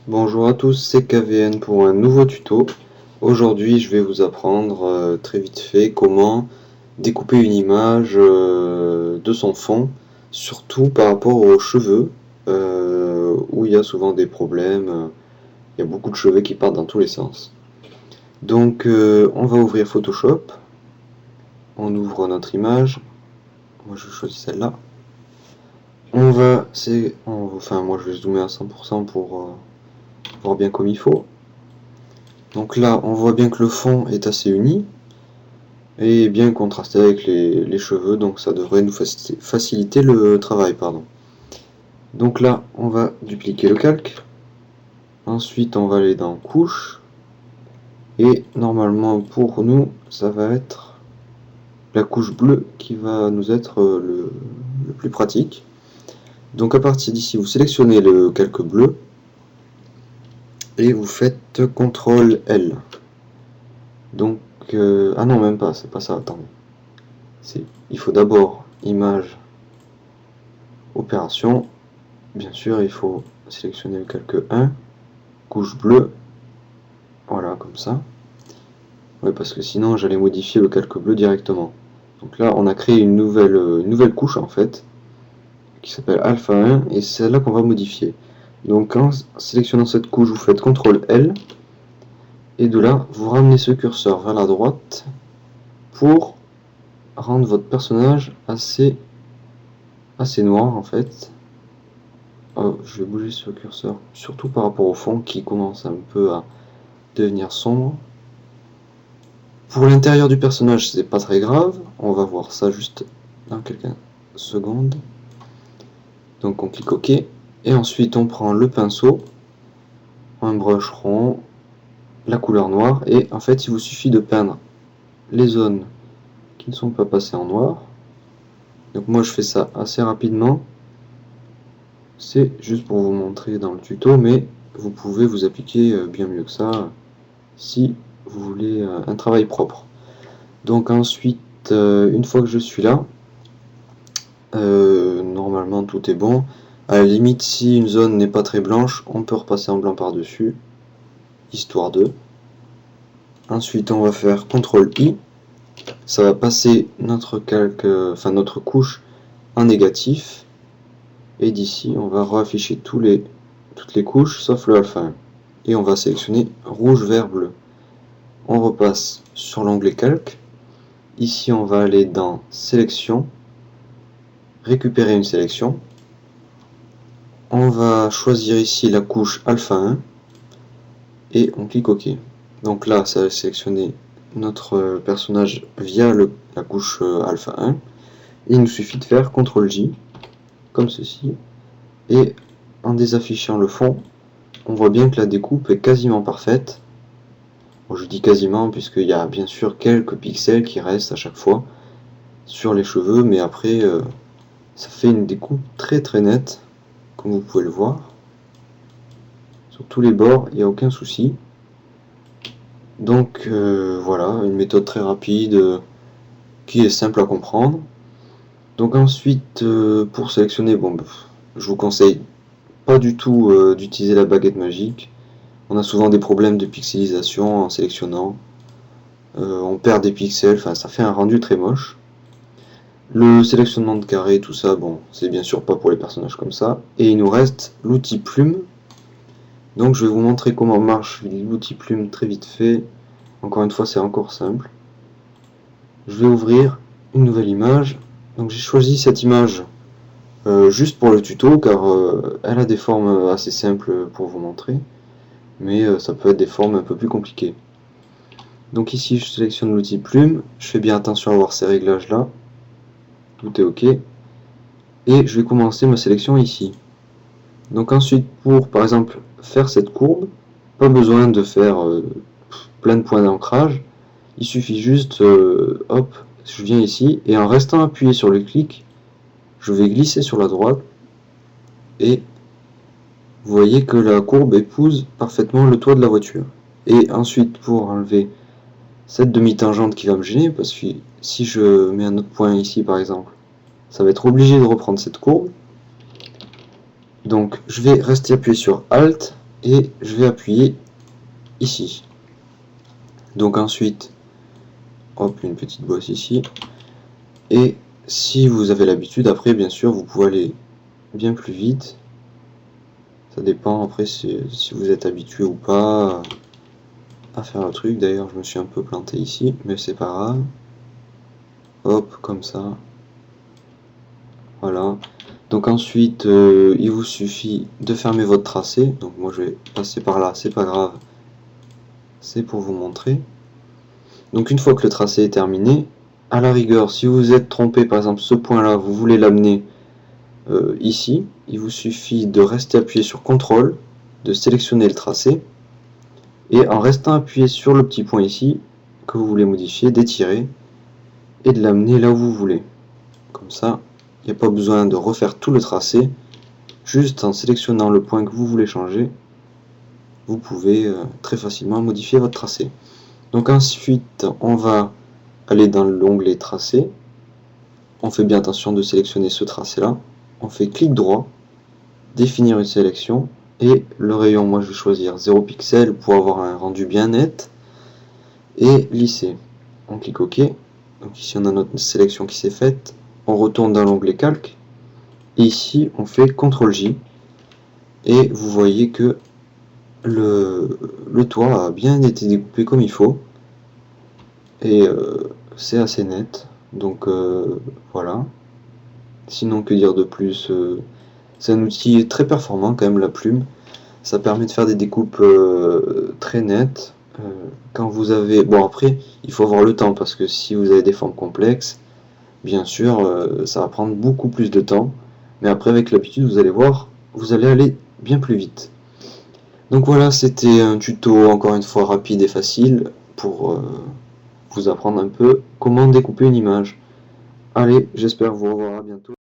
Bonjour à tous, c'est KVN pour un nouveau tuto. Aujourd'hui, je vais vous apprendre très vite fait comment découper une image de son fond, surtout par rapport aux cheveux, où il y a souvent des problèmes. Il y a beaucoup de cheveux qui partent dans tous les sens. Donc, on va ouvrir Photoshop. On ouvre notre image. Moi, je choisis celle-là. Moi, je vais zoomer à 100% pour voir bien comme il faut. Donc là, on voit bien que le fond est assez uni et bien contrasté avec les cheveux, donc ça devrait nous faciliter le travail. Donc là, on va dupliquer le calque. Ensuite, on va aller dans Couche. Et normalement, pour nous, ça va être la couche bleue qui va nous être le plus pratique. Donc à partir d'ici, vous sélectionnez le calque bleu et vous faites CTRL L. Donc, ah non, même pas, c'est pas ça, attendez. Il faut d'abord image, opération. Bien sûr, il faut sélectionner le calque 1, couche bleue. Voilà, comme ça. Ouais, parce que sinon, j'allais modifier le calque bleu directement. Donc là, on a créé une nouvelle couche, en fait, qui s'appelle alpha 1, et c'est celle-là qu'on va modifier. Donc, en sélectionnant cette couche, vous faites CTRL L, et de là, vous ramenez ce curseur vers la droite pour rendre votre personnage assez noir, en fait. Oh, je vais bouger ce curseur, surtout par rapport au fond qui commence un peu à devenir sombre. Pour l'intérieur du personnage, c'est pas très grave, on va voir ça juste dans quelques secondes. Donc on clique OK, et ensuite on prend le pinceau, un brush rond, la couleur noire, et en fait il vous suffit de peindre les zones qui ne sont pas passées en noir. Donc moi je fais ça assez rapidement. C'est juste pour vous montrer dans le tuto, mais vous pouvez vous appliquer bien mieux que ça si vous voulez un travail propre. Donc ensuite, une fois que je suis là, normalement tout est bon. À la limite, si une zone n'est pas très blanche, on peut repasser en blanc par-dessus, histoire de. Ensuite, on va faire CTRL I. Ça va passer notre notre couche en négatif. Et d'ici, on va réafficher toutes les couches, sauf le alpha 1. Et on va sélectionner rouge, vert, bleu. On repasse sur l'onglet calque. Ici, on va aller dans sélection, récupérer une sélection. On va choisir ici la couche alpha 1 et on clique OK. Donc là, ça va sélectionner notre personnage via la couche alpha 1. Il nous suffit de faire CTRL J, comme ceci. Et en désaffichant le fond, on voit bien que la découpe est quasiment parfaite. Bon, je dis quasiment puisqu'il y a bien sûr quelques pixels qui restent à chaque fois sur les cheveux, mais après ça fait une découpe très nette, comme vous pouvez le voir. Sur tous les bords, il n'y a aucun souci. Donc voilà, une méthode très rapide qui est simple à comprendre. Donc ensuite, pour sélectionner, je vous conseille pas du tout d'utiliser la baguette magique. On a souvent des problèmes de pixelisation en sélectionnant. On perd des pixels, enfin ça fait un rendu très moche. Le sélectionnement de carré, tout ça, bon, c'est bien sûr pas pour les personnages comme ça. Et il nous reste l'outil plume. Donc je vais vous montrer comment marche l'outil plume très vite fait. Encore une fois, c'est encore simple. Je vais ouvrir une nouvelle image. Donc j'ai choisi cette image juste pour le tuto, car elle a des formes assez simples pour vous montrer. Mais ça peut être des formes un peu plus compliquées. Donc ici, je sélectionne l'outil plume. Je fais bien attention à avoir ces réglages là. Tout est OK. Et je vais commencer ma sélection ici. Donc ensuite, pour par exemple faire cette courbe, pas besoin de faire plein de points d'ancrage. Il suffit juste, hop, je viens ici, et en restant appuyé sur le clic, je vais glisser sur la droite, et vous voyez que la courbe épouse parfaitement le toit de la voiture. Et ensuite, pour enlever cette demi-tangente qui va me gêner, parce que si je mets un autre point ici par exemple, ça va être obligé de reprendre cette courbe. Donc je vais rester appuyé sur Alt, et je vais appuyer ici. Donc ensuite, hop, une petite bosse ici. Et si vous avez l'habitude, après bien sûr vous pouvez aller bien plus vite. Ça dépend après si vous êtes habitué ou pas à faire le truc. D'ailleurs je me suis un peu planté ici, mais c'est pas grave. Hop, comme ça. Voilà. Donc ensuite il vous suffit de fermer votre tracé. Donc moi je vais passer par là, c'est pas grave. C'est pour vous montrer. Donc une fois que le tracé est terminé, à la rigueur, si vous vous êtes trompé, par exemple ce point là, vous voulez l'amener ici, il vous suffit de rester appuyé sur CTRL, de sélectionner le tracé, et en restant appuyé sur le petit point ici, que vous voulez modifier, d'étirer, et de l'amener là où vous voulez. Comme ça, il n'y a pas besoin de refaire tout le tracé, juste en sélectionnant le point que vous voulez changer, vous pouvez très facilement modifier votre tracé. Donc ensuite, on va aller dans l'onglet tracé, on fait bien attention de sélectionner ce tracé là, on fait clic droit, définir une sélection, et le rayon, moi je vais choisir 0 pixels pour avoir un rendu bien net, et lisser. On clique OK, donc ici on a notre sélection qui s'est faite, on retourne dans l'onglet calque, et ici on fait CTRL J, et vous voyez que le toit a bien été découpé comme il faut, et c'est assez net, donc voilà. Sinon que dire de plus, c'est un outil très performant quand même, la plume. Ça permet de faire des découpes très nettes. Quand vous avez... Bon après, il faut avoir le temps, parce que si vous avez des formes complexes, bien sûr, ça va prendre beaucoup plus de temps. Mais après, avec l'habitude, vous allez voir, vous allez aller bien plus vite. Donc voilà, c'était un tuto, encore une fois, rapide et facile, pour vous apprendre un peu comment découper une image. Allez, j'espère vous revoir à bientôt.